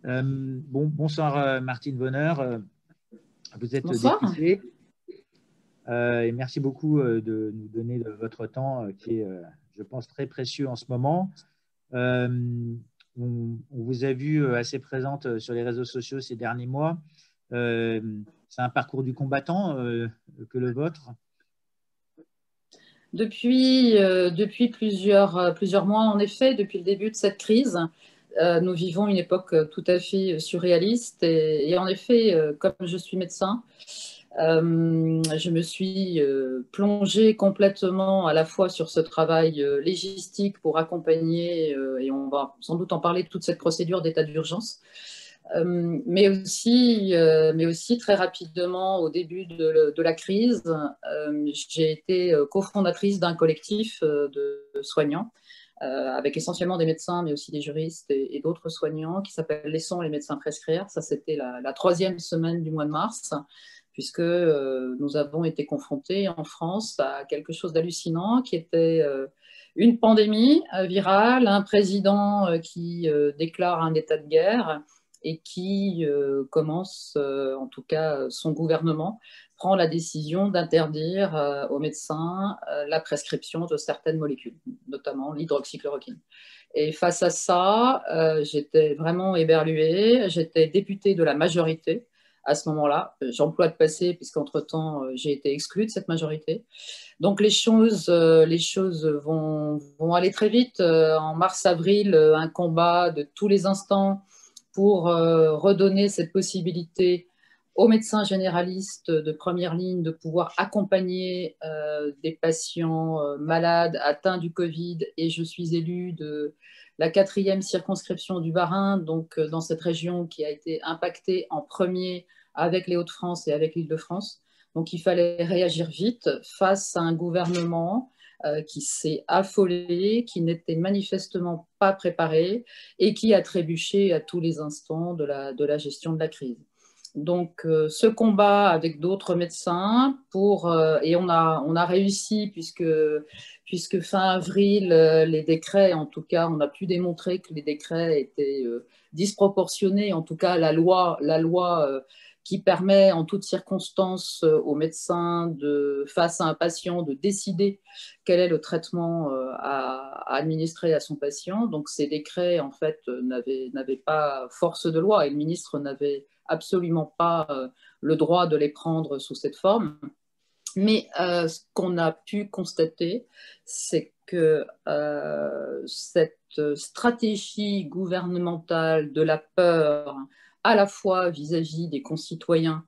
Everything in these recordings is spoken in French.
Bonsoir Martine Bonheur. Vous êtes Bonsoir. députée et merci beaucoup de nous donner de votre temps qui est, je pense, très précieux en ce moment. Euh, on vous a vu assez présente sur les réseaux sociaux ces derniers mois. Euh, c'est un parcours du combattant que le vôtre. Depuis plusieurs mois, en effet, depuis le début de cette crise, nous vivons une époque tout à fait surréaliste. Et en effet, comme je suis médecin, je me suis plongée complètement à la fois sur ce travail légistique pour accompagner, et on va sans doute en parler, toute cette procédure d'état d'urgence. Mais aussi très rapidement, au début de la crise, j'ai été cofondatrice d'un collectif de soignants, avec essentiellement des médecins, mais aussi des juristes et d'autres soignants, qui s'appelle Laissons les médecins prescrire. Ça, c'était la troisième semaine du mois de mars, puisque nous avons été confrontés en France à quelque chose d'hallucinant, qui était une pandémie virale, un président qui déclare un état de guerre et qui commence, en tout cas son gouvernement, prend la décision d'interdire aux médecins la prescription de certaines molécules, notamment l'hydroxychloroquine. Et face à ça, j'étais vraiment éberluée. J'étais députée de la majorité à ce moment-là. J'emploie le passé puisqu'entre-temps, j'ai été exclue de cette majorité. Donc les choses vont aller très vite. En mars-avril, un combat de tous les instants pour redonner cette possibilité aux médecins généralistes de première ligne de pouvoir accompagner des patients malades atteints du Covid. Et je suis élue de la 4e circonscription du Bas-Rhin, donc dans cette région qui a été impactée en premier avec les Hauts-de-France et avec l'Île-de-France. Donc il fallait réagir vite face à un gouvernement qui s'est affolé, qui n'était manifestement pas préparé et qui a trébuché à tous les instants de la gestion de la crise. Donc, ce combat avec d'autres médecins et on a réussi puisque fin avril, les décrets, en tout cas, on a pu démontrer que les décrets étaient disproportionnés. En tout cas, la loi qui permet en toutes circonstances aux médecins, face à un patient, de décider quel est le traitement à administrer à son patient. Donc, ces décrets, en fait, n'avaient pas force de loi et le ministre n'avait absolument pas le droit de les prendre sous cette forme. Mais ce qu'on a pu constater, c'est que cette stratégie gouvernementale de la peur, à la fois vis-à-vis des concitoyens,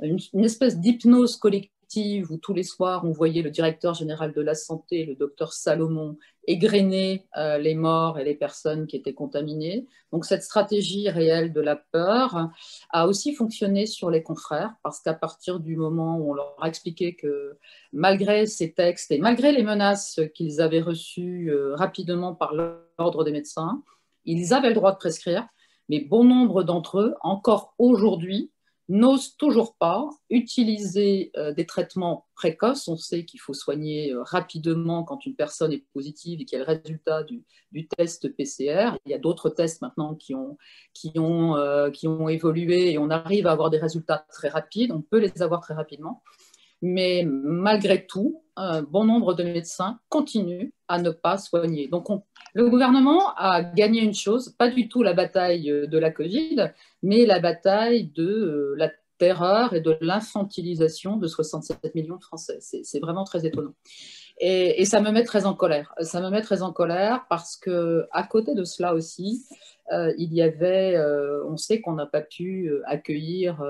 une espèce d'hypnose collective où tous les soirs on voyait le directeur général de la santé, le docteur Salomon, égrener les morts et les personnes qui étaient contaminées. Donc cette stratégie réelle de la peur a aussi fonctionné sur les confrères, parce qu'à partir du moment où on leur a expliqué que malgré ces textes et malgré les menaces qu'ils avaient reçues rapidement par l'ordre des médecins, ils avaient le droit de prescrire, mais bon nombre d'entre eux, encore aujourd'hui, n'osent toujours pas utiliser des traitements précoces. On sait qu'il faut soigner rapidement quand une personne est positive et qu'il y a le résultat du test PCR. Il y a d'autres tests maintenant qui ont évolué et on arrive à avoir des résultats très rapides. On peut les avoir très rapidement. Mais malgré tout, un bon nombre de médecins continuent à ne pas soigner. Donc, le gouvernement a gagné une chose, pas du tout la bataille de la Covid, mais la bataille de la terreur et de l'infantilisation de 67 millions de Français. C'est vraiment très étonnant. Et ça me met très en colère. Ça me met très en colère parce qu'à côté de cela aussi, il y avait, on sait qu'on n'a pas pu accueillir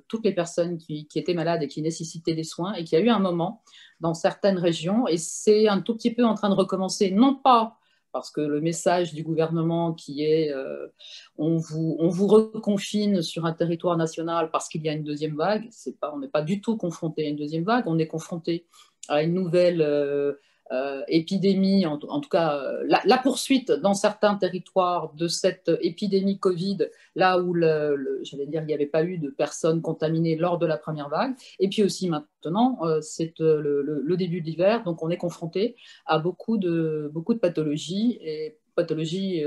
toutes les personnes qui étaient malades et qui nécessitaient des soins, et qu'il y a eu un moment dans certaines régions, et c'est un tout petit peu en train de recommencer, non pas parce que le message du gouvernement qui est on vous reconfine sur un territoire national parce qu'il y a une deuxième vague, on n'est pas du tout confronté à une deuxième vague, on est confronté à une nouvelle épidémie, en tout cas la poursuite dans certains territoires de cette épidémie Covid, là où j'allais dire, il n'y avait pas eu de personnes contaminées lors de la première vague. Et puis aussi maintenant, c'est le début de l'hiver, donc on est confronté à beaucoup de pathologies. Et pathologies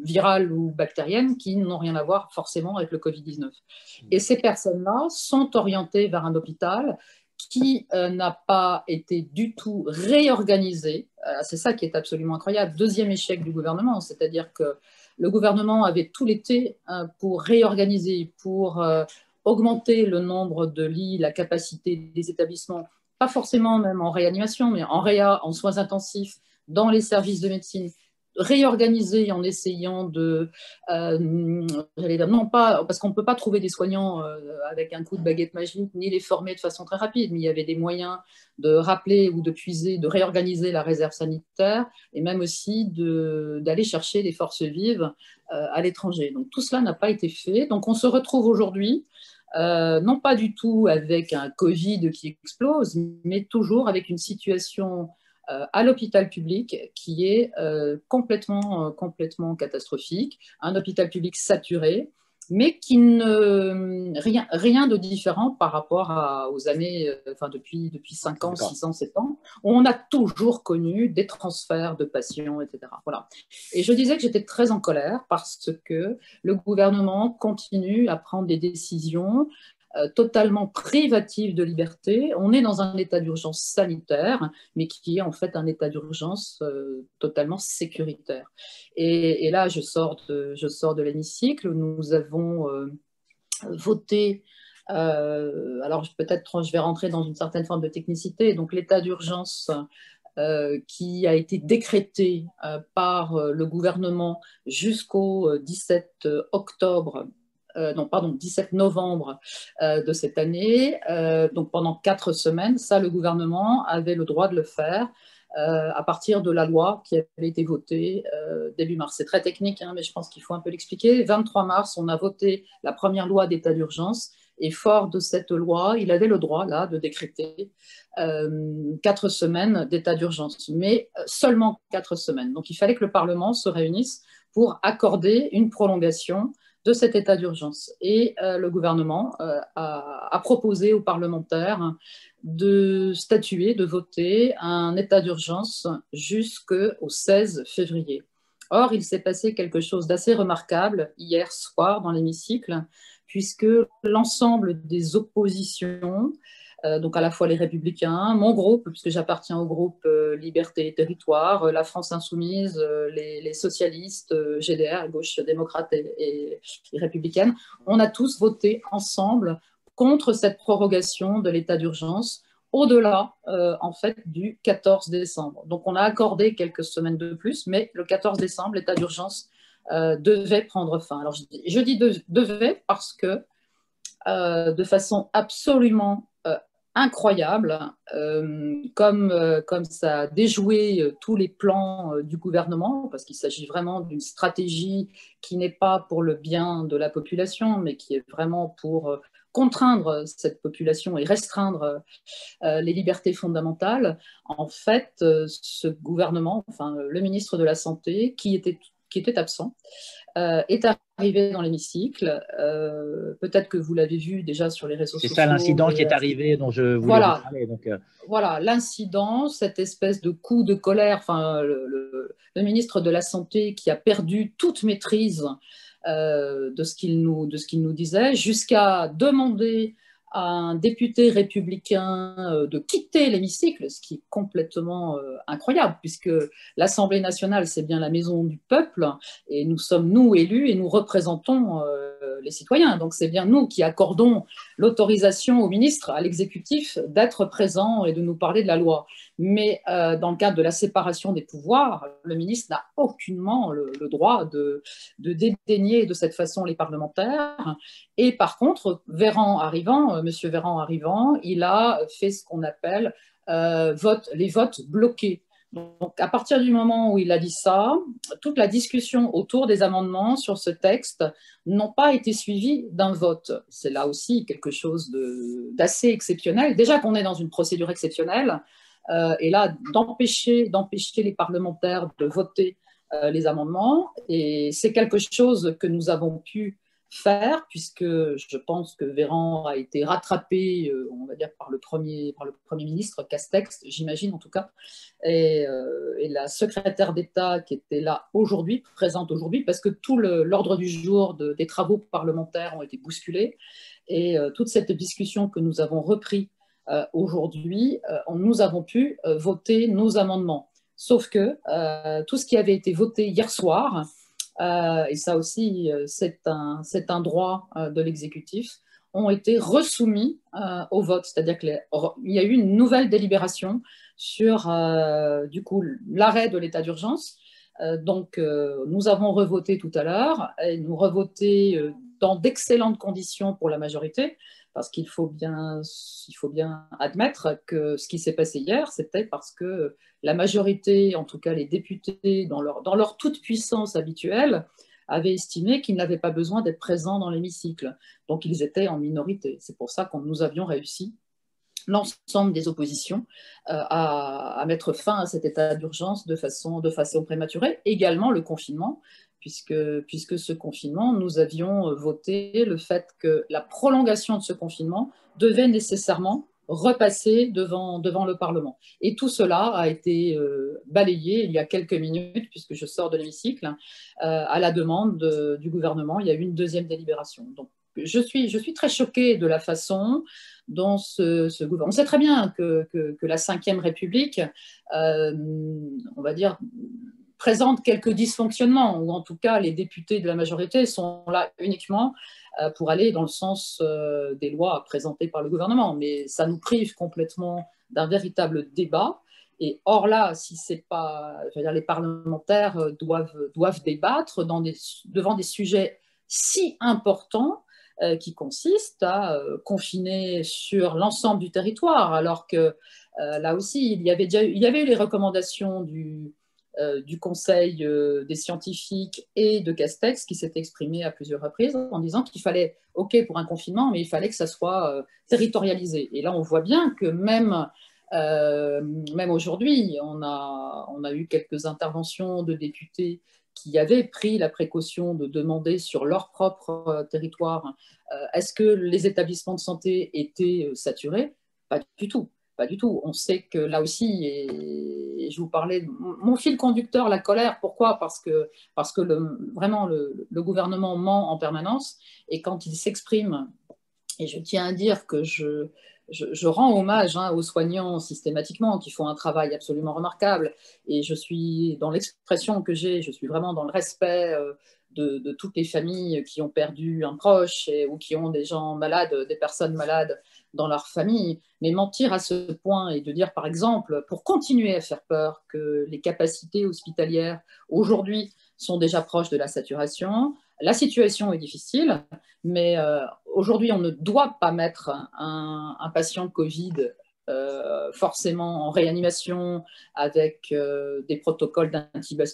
virales ou bactériennes qui n'ont rien à voir forcément avec le Covid-19. Et ces personnes-là sont orientées vers un hôpital qui n'a pas été du tout réorganisé. C'est ça qui est absolument incroyable. Deuxième échec du gouvernement, c'est-à-dire que le gouvernement avait tout l'été pour réorganiser, pour augmenter le nombre de lits, la capacité des établissements, pas forcément même en réanimation, mais en réa, en soins intensifs, dans les services de médecine, réorganiser en essayant de, j'allais dire, non pas, parce qu'on ne peut pas trouver des soignants avec un coup de baguette magique, ni les former de façon très rapide, mais il y avait des moyens de rappeler ou de puiser, de réorganiser la réserve sanitaire, et même aussi d'aller chercher des forces vives à l'étranger. Donc tout cela n'a pas été fait. Donc on se retrouve aujourd'hui, non pas du tout avec un Covid qui explose, mais toujours avec une situation à l'hôpital public qui est complètement catastrophique, un hôpital public saturé, mais qui ne rien de différent par rapport aux années, enfin depuis 5 ans, 6 ans, 7 ans, où on a toujours connu des transferts de patients, etc. Voilà. Et je disais que j'étais très en colère parce que le gouvernement continue à prendre des décisions totalement privative de liberté. On est dans un état d'urgence sanitaire, mais qui est en fait un état d'urgence totalement sécuritaire. Et là, je sors de l'hémicycle. Nous avons voté. Alors peut-être je vais rentrer dans une certaine forme de technicité. Donc l'état d'urgence qui a été décrété par le gouvernement jusqu'au 17 octobre 17 novembre de cette année, donc pendant 4 semaines, ça, le gouvernement avait le droit de le faire à partir de la loi qui avait été votée début mars. C'est très technique, hein, mais je pense qu'il faut un peu l'expliquer. 23 mars, on a voté la première loi d'état d'urgence, et fort de cette loi, il avait le droit, là, de décréter 4 semaines d'état d'urgence, mais seulement 4 semaines. Donc, il fallait que le Parlement se réunisse pour accorder une prolongation de cet état d'urgence. Et le gouvernement a proposé aux parlementaires de statuer, de voter un état d'urgence jusqu'au 16 février. Or, il s'est passé quelque chose d'assez remarquable hier soir dans l'hémicycle, puisque l'ensemble des oppositions, donc à la fois les Républicains, mon groupe, puisque j'appartiens au groupe Liberté et Territoire, la France Insoumise, les socialistes, GDR, Gauche démocrate et républicaine, on a tous voté ensemble contre cette prorogation de l'état d'urgence au-delà, en fait, du 14 décembre. Donc, on a accordé quelques semaines de plus, mais le 14 décembre, l'état d'urgence devait prendre fin. Alors, je dis devait parce que, de façon absolument incroyable, comme ça a déjoué tous les plans du gouvernement, parce qu'il s'agit vraiment d'une stratégie qui n'est pas pour le bien de la population, mais qui est vraiment pour contraindre cette population et restreindre les libertés fondamentales. En fait, ce gouvernement, enfin le ministre de la Santé, qui était absent, est arrivé dans l'hémicycle. Peut-être que vous l'avez vu déjà sur les réseaux sociaux. C'est ça l'incident qui est arrivé dont je voulais vous parler. Donc, voilà, l'incident, cette espèce de coup de colère, enfin, le ministre de la Santé qui a perdu toute maîtrise de ce qu'il nous disait, jusqu'à demander à un député républicain de quitter l'hémicycle, ce qui est complètement incroyable, puisque l'Assemblée nationale, c'est bien la maison du peuple, et nous sommes, nous, élus, et nous représentons les citoyens. Donc c'est bien nous qui accordons l'autorisation au ministre, à l'exécutif, d'être présent et de nous parler de la loi. Mais dans le cadre de la séparation des pouvoirs, le ministre n'a aucunement le droit de dédaigner de cette façon les parlementaires. Et par contre, Monsieur Véran arrivant, il a fait ce qu'on appelle les votes bloqués. Donc, à partir du moment où il a dit ça, toute la discussion autour des amendements sur ce texte n'ont pas été suivies d'un vote. C'est là aussi quelque chose d'assez exceptionnel. Déjà qu'on est dans une procédure exceptionnelle, et là, d'empêcher les parlementaires de voter les amendements, et c'est quelque chose que nous avons pu faire, puisque je pense que Véran a été rattrapé, on va dire, par le Premier ministre, Castex, j'imagine en tout cas, et la secrétaire d'État qui était là aujourd'hui, présente aujourd'hui, parce que tout l'ordre du jour des travaux parlementaires ont été bousculés, et toute cette discussion que nous avons repris aujourd'hui, nous avons pu voter nos amendements. Sauf que tout ce qui avait été voté hier soir, et ça aussi c'est un droit de l'exécutif, ont été resoumis au vote. C'est-à-dire qu'il y a eu une nouvelle délibération sur du coup l'arrêt de l'état d'urgence. Donc nous avons revoté tout à l'heure, et nous revoté dans d'excellentes conditions pour la majorité, parce qu'il faut bien admettre que ce qui s'est passé hier, c'était parce que la majorité, en tout cas les députés, dans leur toute-puissance habituelle, avaient estimé qu'ils n'avaient pas besoin d'être présents dans l'hémicycle. Donc ils étaient en minorité. C'est pour ça que nous avions réussi, l'ensemble des oppositions, à mettre fin à cet état d'urgence de façon prématurée. Également le confinement, puisque ce confinement, nous avions voté le fait que la prolongation de ce confinement devait nécessairement repasser devant le Parlement. Et tout cela a été balayé il y a quelques minutes, puisque je sors de l'hémicycle, à la demande du gouvernement. Il y a eu une deuxième délibération. Donc, je suis très choquée de la façon dont ce gouvernement. On sait très bien que la Ve République, on va dire, présente quelques dysfonctionnements, ou en tout cas les députés de la majorité sont là uniquement pour aller dans le sens des lois présentées par le gouvernement. Mais ça nous prive complètement d'un véritable débat. Et or là, si c'est pas, je veux dire, les parlementaires doivent débattre devant des sujets si importants, qui consistent à confiner sur l'ensemble du territoire, alors que là aussi, il y avait eu les recommandations du Conseil des scientifiques et de Castex, qui s'est exprimé à plusieurs reprises en disant qu'il fallait, OK pour un confinement, mais il fallait que ça soit territorialisé. Et là, on voit bien que même aujourd'hui, on a eu quelques interventions de députés qui avaient pris la précaution de demander sur leur propre territoire est-ce que les établissements de santé étaient saturés? Pas du tout. Pas du tout. On sait que là aussi, et je vous parlais de mon fil conducteur, la colère. Pourquoi? Parce que vraiment le gouvernement ment en permanence, et quand il s'exprime, et je tiens à dire que je rends hommage aux soignants systématiquement, qui font un travail absolument remarquable, et je suis dans l'expression que j'ai, je suis vraiment dans le respect de toutes les familles qui ont perdu un proche, ou qui ont des gens malades, des personnes malades dans leur famille. Mais mentir à ce point, et de dire par exemple, pour continuer à faire peur, que les capacités hospitalières aujourd'hui sont déjà proches de la saturation. La situation est difficile, mais aujourd'hui, on ne doit pas mettre un patient Covid forcément en réanimation avec des protocoles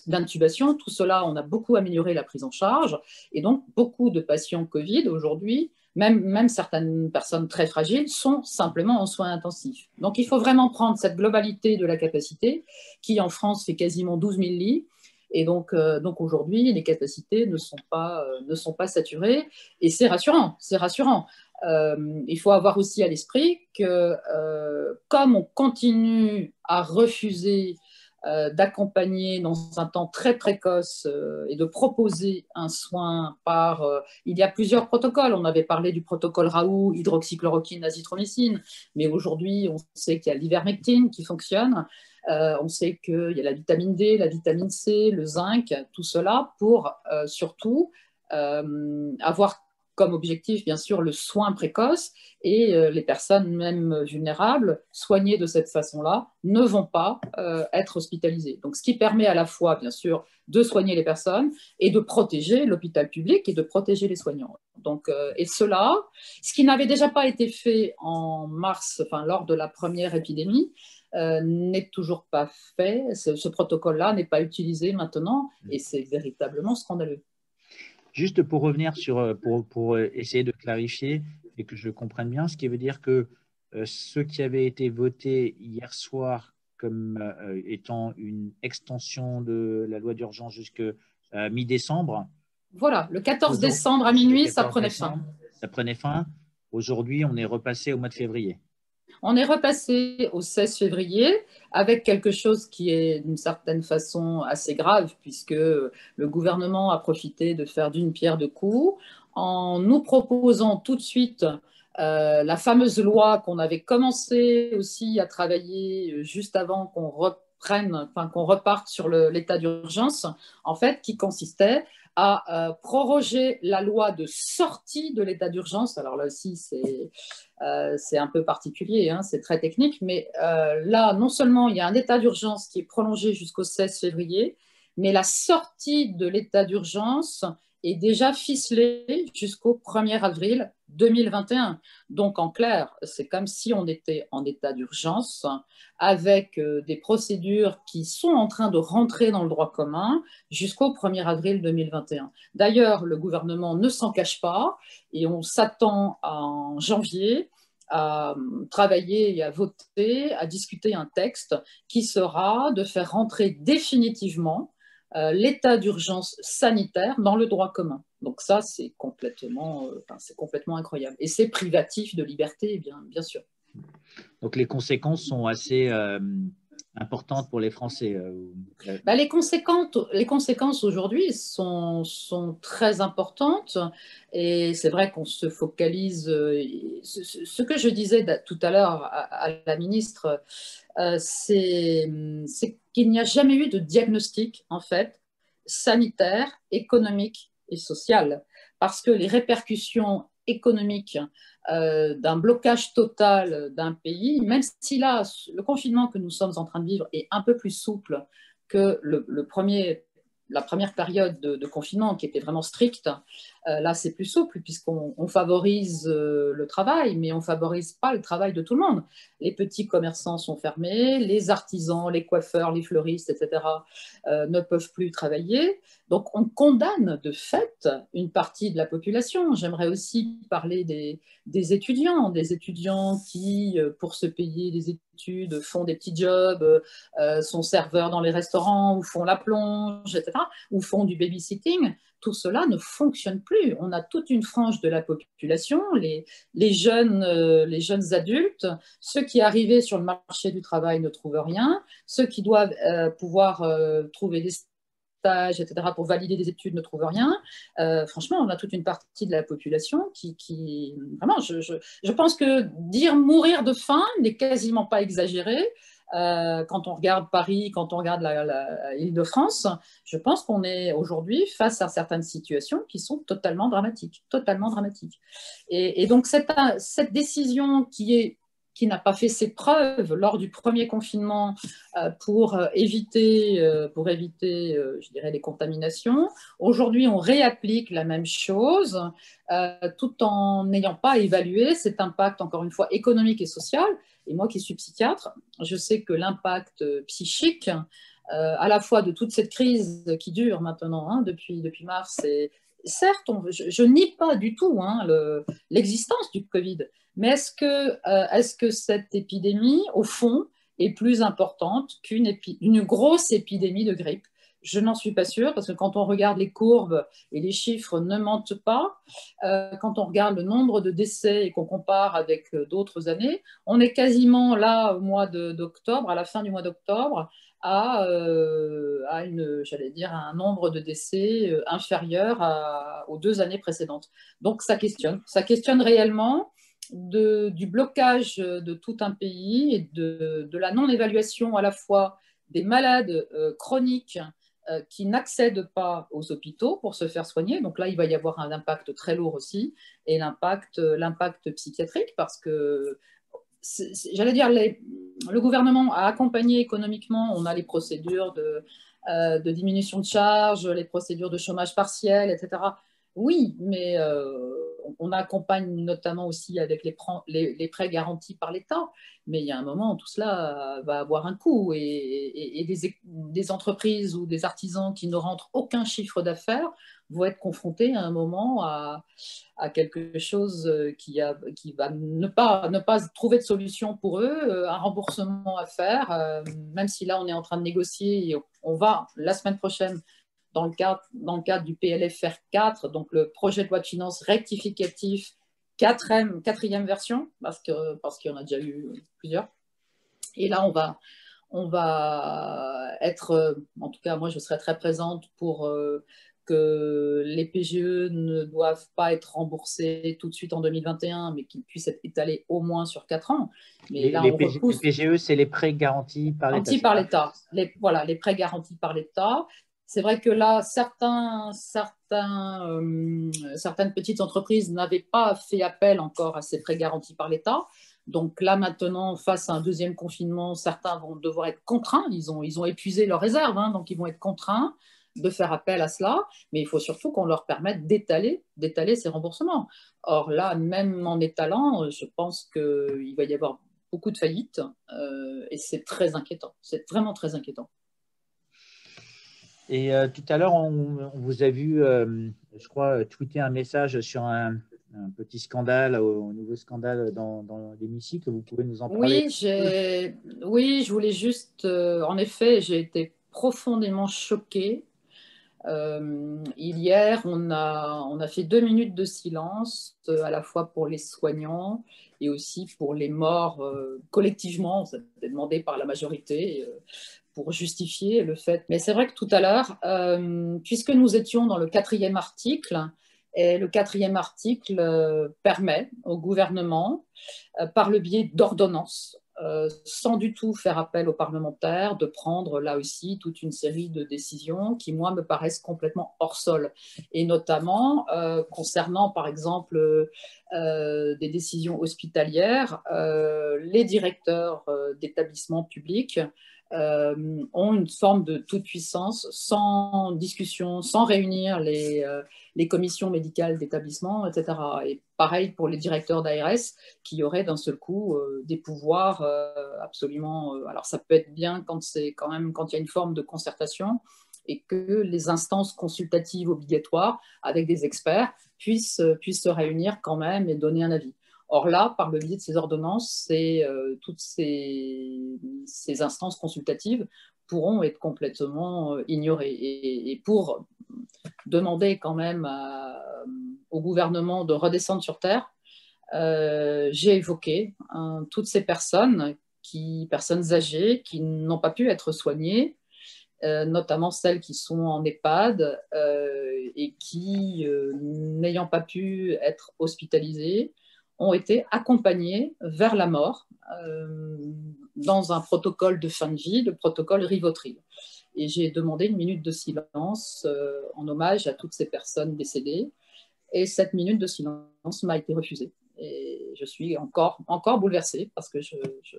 d'intubation. Tout cela, on a beaucoup amélioré la prise en charge, et donc beaucoup de patients Covid aujourd'hui, même certaines personnes très fragiles, sont simplement en soins intensifs. Donc il faut vraiment prendre cette globalité de la capacité, qui en France fait quasiment 12 000 lits. Et donc aujourd'hui, les capacités ne sont pas saturées, et c'est rassurant. C'est rassurant. Il faut avoir aussi à l'esprit que comme on continue à refuser d'accompagner dans un temps très précoce et de proposer un soin par... il y a plusieurs protocoles. On avait parlé du protocole Raoult, hydroxychloroquine, azithromycine, mais aujourd'hui, on sait qu'il y a l'ivermectine qui fonctionne. On sait qu'il y a la vitamine D, la vitamine C, le zinc, tout cela pour surtout avoir comme objectif, bien sûr, le soin précoce, et les personnes même vulnérables, soignées de cette façon-là, ne vont pas être hospitalisées. Donc, ce qui permet à la fois, bien sûr, de soigner les personnes et de protéger l'hôpital public et de protéger les soignants. Donc, et cela, ce qui n'avait déjà pas été fait en mars, enfin, lors de la première épidémie, n'est toujours pas fait. Ce protocole-là n'est pas utilisé maintenant, et c'est véritablement scandaleux. Juste pour revenir pour essayer de clarifier et que je comprenne bien, ce qui veut dire que ce qui avait été voté hier soir comme étant une extension de la loi d'urgence jusqu'à mi-décembre, Voilà, le 14 Aujourd'hui, décembre à le minuit, ça 14 prenait fin. décembre, ça prenait fin. Aujourd'hui, on est repassé au mois de février. On est repassé au 16 février avec quelque chose qui est d'une certaine façon assez grave, puisque le gouvernement a profité de faire d'une pierre deux coups en nous proposant tout de suite la fameuse loi qu'on avait commencé aussi à travailler juste avant qu'on reprenne, enfin qu'on reparte sur l'état d'urgence, en fait, qui consistait à proroger la loi de sortie de l'état d'urgence. Alors là aussi, c'est un peu particulier, hein, c'est très technique, mais là, non seulement il y a un état d'urgence qui est prolongé jusqu'au 16 février, mais la sortie de l'état d'urgence est déjà ficelée jusqu'au 1er avril 2021. Donc, en clair, c'est comme si on était en état d'urgence avec des procédures qui sont en train de rentrer dans le droit commun jusqu'au 1er avril 2021. D'ailleurs, le gouvernement ne s'en cache pas et on s'attend en janvier à travailler et à voter, à discuter un texte qui sera de faire rentrer définitivement l'état d'urgence sanitaire dans le droit commun. Donc ça, c'est complètement incroyable. Et c'est privatif de liberté, bien sûr. Donc les conséquences sont assez importantes pour les Français. Bah, les conséquences aujourd'hui sont très importantes et c'est vrai qu'on se focalise. Ce que je disais tout à l'heure à la ministre, c'est qu'il n'y a jamais eu de diagnostic, en fait, sanitaire, économique et social, parce que les répercussions économiques d'un blocage total d'un pays, même si là, le confinement que nous sommes en train de vivre est un peu plus souple que la première période de confinement qui était vraiment stricte, là c'est plus souple puisqu'on favorise le travail, mais on ne favorise pas le travail de tout le monde. Les petits commerçants sont fermés, les artisans, les coiffeurs, les fleuristes, etc. Ne peuvent plus travailler. Donc on condamne de fait une partie de la population. J'aimerais aussi parler des étudiants qui, pour se payer des études, font des petits jobs, sont serveurs dans les restaurants, ou font la plonge, etc., ou font du babysitting. Tout cela ne fonctionne plus. On a toute une frange de la population, les jeunes adultes, ceux qui arrivaient sur le marché du travail ne trouvent rien, ceux qui doivent pouvoir trouver des stages, etc., pour valider des études ne trouvent rien. Franchement, on a toute une partie de la population qui vraiment, je pense que dire mourir de faim n'est quasiment pas exagéré. Quand on regarde Paris, quand on regarde l'Île-de-France, je pense qu'on est aujourd'hui face à certaines situations qui sont totalement dramatiques, totalement dramatiques. Et donc cette décision qui n'a pas fait ses preuves lors du premier confinement pour éviter, je dirais, les contaminations. Aujourd'hui, on réapplique la même chose tout en n'ayant pas évalué cet impact, encore une fois, économique et social. Et moi qui suis psychiatre, je sais que l'impact psychique, à la fois de toute cette crise qui dure maintenant, hein, depuis mars, et certes, je nie pas du tout hein, l'existence du Covid, mais est-ce que cette épidémie, au fond, est plus importante qu'une grosse épidémie de grippe? Je n'en suis pas sûre, parce que quand on regarde les courbes et les chiffres ne mentent pas, quand on regarde le nombre de décès et qu'on compare avec d'autres années, on est quasiment là au mois d'octobre, à la fin du mois d'octobre, à j'allais dire, à un nombre de décès inférieur aux 2 années précédentes. Donc ça questionne réellement du blocage de tout un pays et de la non-évaluation à la fois des malades chroniques qui n'accèdent pas aux hôpitaux pour se faire soigner. Donc là, il va y avoir un impact très lourd aussi, et l'impact psychiatrique, parce que, j'allais dire, le gouvernement a accompagné économiquement, on a les procédures de diminution de charges, les procédures de chômage partiel, etc. Oui, mais on accompagne notamment aussi avec les prêts garantis par l'État. Mais il y a un moment où tout cela va avoir un coût et des entreprises ou des artisans qui ne rentrent aucun chiffre d'affaires vont être confrontés à un moment à quelque chose qui va ne pas trouver de solution pour eux, un remboursement à faire, même si là on est en train de négocier et on va la semaine prochaine dans le cadre du PLFR 4, donc le projet de loi de finances rectificatif, quatrième version, parce qu'il y en a déjà eu plusieurs. Et là, on va être, en tout cas, moi, je serai très présente pour que les PGE ne doivent pas être remboursés tout de suite en 2021, mais qu'ils puissent être étalés au moins sur 4 ans. Mais là, on repousse. Les PGE, c'est les prêts garantis par l'État. Garantis par l'État. Voilà, les prêts garantis par l'État. C'est vrai que là, certaines petites entreprises n'avaient pas fait appel encore à ces prêts garantis par l'État. Donc là, maintenant, face à un deuxième confinement, certains vont devoir être contraints. Ils ont épuisé leurs réserves, hein, donc ils vont être contraints de faire appel à cela. Mais il faut surtout qu'on leur permette d'étaler ces remboursements. Or là, même en étalant, je pense qu'il va y avoir beaucoup de faillites et c'est très inquiétant. C'est vraiment très inquiétant. Et tout à l'heure, on vous a vu, je crois, tweeter un message sur un petit scandale, un nouveau scandale dans l'hémicycle. Vous pouvez nous en parler? Oui, je voulais juste, en effet, j'ai été profondément choquée. Hier, on a fait 2 minutes de silence, à la fois pour les soignants et aussi pour les morts collectivement. Ça a été demandé par la majorité pour justifier le fait. Mais c'est vrai que tout à l'heure, puisque nous étions dans le 4e article, et le 4e article permet au gouvernement, par le biais d'ordonnances, sans du tout faire appel aux parlementaires, de prendre là aussi toute une série de décisions qui, moi, me paraissent complètement hors sol. Et notamment concernant, par exemple, des décisions hospitalières, les directeurs d'établissements publics ont une forme de toute puissance, sans discussion, sans réunir les commissions médicales d'établissement, etc. Et pareil pour les directeurs d'ARS qui auraient d'un seul coup des pouvoirs absolument. Alors ça peut être bien quand il y a une forme de concertation et que les instances consultatives obligatoires avec des experts puissent se réunir quand même et donner un avis. Or là, par le biais de ces ordonnances, toutes ces instances consultatives pourront être complètement ignorées. Et pour demander quand même au gouvernement de redescendre sur terre, j'ai évoqué toutes ces personnes âgées qui n'ont pas pu être soignées, notamment celles qui sont en EHPAD et qui, n'ayant pas pu être hospitalisées, ont été accompagnés vers la mort dans un protocole de fin de vie, le protocole Rivotril. Et j'ai demandé une minute de silence en hommage à toutes ces personnes décédées. Et cette minute de silence m'a été refusée. Et je suis encore bouleversée parce que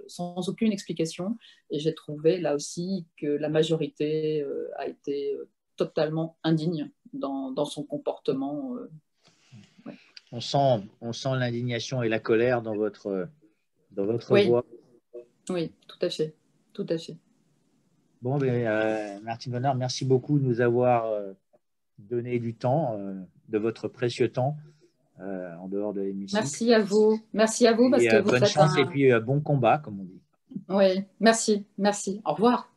sans aucune explication. Et j'ai trouvé là aussi que la majorité a été totalement indigne dans son comportement. Ouais. On sent l'indignation et la colère dans votre voix. Oui, tout à fait. Tout à fait. Bon, Martine Bonnard, merci beaucoup de nous avoir donné du temps, de votre précieux temps en dehors de l'hémicycle. Merci à vous. Merci à vous parce que vous bonne faites chance et puis bon combat, comme on dit. Oui, merci. Au revoir.